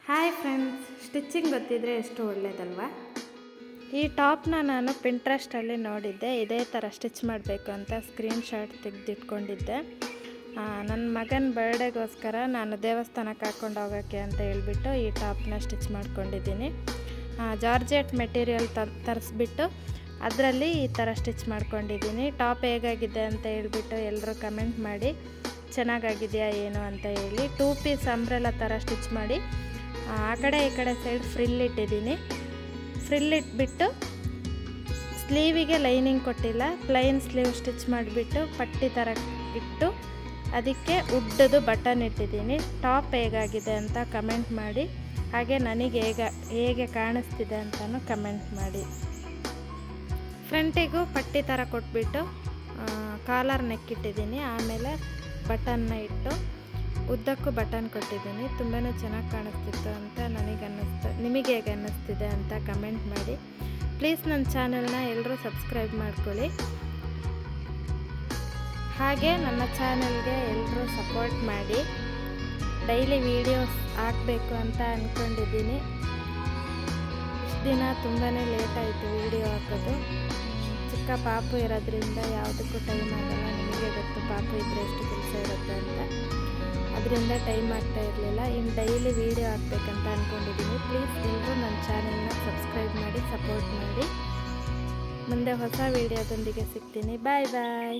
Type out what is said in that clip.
Hi friends, stitching ಗೊತ್ತಿದ್ರೆ ಎಷ್ಟು ಒಳ್ಳೆಯದಲ್ವಾ. ಈ ಟಾಪ್ನ ನಾನು ಪಿಂಟ್ರೆಸ್ಟಲ್ಲಿ ನೋಡಿದ್ದೆ. ಇದೇ ಥರ ಸ್ಟಿಚ್ ಮಾಡಬೇಕು ಅಂತ ಸ್ಕ್ರೀನ್ಶಾಟ್ ತೆಗೆದಿಟ್ಕೊಂಡಿದ್ದೆ. ನನ್ನ ಮಗನ ಬರ್ಡೇಗೋಸ್ಕರ ನಾನು ದೇವಸ್ಥಾನಕ್ಕೆ ಹಾಕ್ಕೊಂಡು ಹೋಗೋಕ್ಕೆ ಅಂತ ಹೇಳ್ಬಿಟ್ಟು ಈ ಟಾಪ್ನ ಸ್ಟಿಚ್ ಮಾಡ್ಕೊಂಡಿದ್ದೀನಿ. ಜಾರ್ಜೆಟ್ ಮೆಟೀರಿಯಲ್ ತರಿಸ್ಬಿಟ್ಟು ಅದರಲ್ಲಿ ಈ ಥರ ಸ್ಟಿಚ್ ಮಾಡ್ಕೊಂಡಿದ್ದೀನಿ. ಟಾಪ್ ಹೇಗಾಗಿದೆ ಅಂತ ಹೇಳ್ಬಿಟ್ಟು ಎಲ್ಲರೂ ಕಮೆಂಟ್ ಮಾಡಿ ಚೆನ್ನಾಗಾಗಿದೆಯಾ ಏನು ಅಂತ ಹೇಳಿ. 2 ಪೀಸ್ ಅಂಬ್ರೆಲಾ ಥರ ಸ್ಟಿಚ್ ಮಾಡಿ ಆ ಕಡೆ ಈ ಕಡೆ ಸೈಡ್ ಫ್ರಿಲ್ ಇಟ್ಟಿದ್ದೀನಿ. ಫ್ರಿಲ್ ಇಟ್ಬಿಟ್ಟು ಸ್ಲೀವಿಗೆ ಲೈನಿಂಗ್ ಕೊಟ್ಟಿಲ್ಲ, ಪ್ಲೈನ್ ಸ್ಲೀವ್ ಸ್ಟಿಚ್ ಮಾಡಿಬಿಟ್ಟು ಪಟ್ಟಿ ಥರ ಇಟ್ಟು ಅದಕ್ಕೆ ಉಡ್ಡದು ಬಟನ್ ಇಟ್ಟಿದ್ದೀನಿ. ಟಾಪ್ ಹೇಗಾಗಿದೆ ಅಂತ ಕಮೆಂಟ್ ಮಾಡಿ, ಹಾಗೆ ನನಗೆ ಹೇಗೆ ಕಾಣಿಸ್ತಿದೆ ಅಂತಲೂ ಕಮೆಂಟ್ ಮಾಡಿ. ಫ್ರಂಟಿಗೂ ಪಟ್ಟಿ ಥರ ಕೊಟ್ಬಿಟ್ಟು ಕಾಲರ್ ನೆಕ್ ಇಟ್ಟಿದ್ದೀನಿ. ಆಮೇಲೆ ಬಟನ್ನ ಇಟ್ಟು ಉದ್ದಕ್ಕೂ ಬಟನ್ ಕೊಟ್ಟಿದ್ದೀನಿ. ತುಂಬಾ ಚೆನ್ನಾಗಿ ಕಾಣಿಸ್ತಿತ್ತು ಅಂತ ನಿಮಗೆ ಹೇಗೆ ಅನ್ನಿಸ್ತಿದೆ ಅಂತ ಕಮೆಂಟ್ ಮಾಡಿ. ಪ್ಲೀಸ್ ನನ್ನ ಚಾನಲ್ನ ಎಲ್ಲರೂ ಸಬ್ಸ್ಕ್ರೈಬ್ ಮಾಡ್ಕೊಳ್ಳಿ. ಹಾಗೆ ನನ್ನ ಚಾನಲ್ಗೆ ಎಲ್ಲರೂ ಸಪೋರ್ಟ್ ಮಾಡಿ. ಡೈಲಿ ವೀಡಿಯೋಸ್ ಹಾಕಬೇಕು ಅಂತ ಅಂದ್ಕೊಂಡಿದ್ದೀನಿ. ಇಷ್ಟು ದಿನ ತುಂಬಾ ಲೇಟ್ ಆಯಿತು ವೀಡಿಯೋ ಹಾಕೋದು. ಚಿಕ್ಕ ಪಾಪು ಇರೋದ್ರಿಂದ ಯಾವುದಕ್ಕೂ ಟೈಮ್ ಆಗಲ್ಲ. ನಿಮಗೆ ಗೊತ್ತು, ಪಾಪು ಇದ್ದರೆ ಎಷ್ಟು ಕೆಲಸ ಇರುತ್ತೆ ಅಂತ. ಅದರಿಂದ ಟೈಮ್ ಆಗ್ತಾ ಇರಲಿಲ್ಲ. ಇನ್ನು ಡೈಲಿ ವೀಡಿಯೋ ಹಾಕಬೇಕಂತ ಅಂದ್ಕೊಂಡಿದ್ದೀನಿ. ಪ್ಲೀಸ್ ಎಲ್ಲರೂ ನನ್ನ ಚಾನಲ್ನ ಸಬ್ಸ್ಕ್ರೈಬ್ ಮಾಡಿ, ಸಪೋರ್ಟ್ ಮಾಡಿ. ಮುಂದೆ ಹೊಸ ವೀಡಿಯೋದೊಂದಿಗೆ ಸಿಗ್ತೀನಿ. ಬಾಯ್ ಬಾಯ್.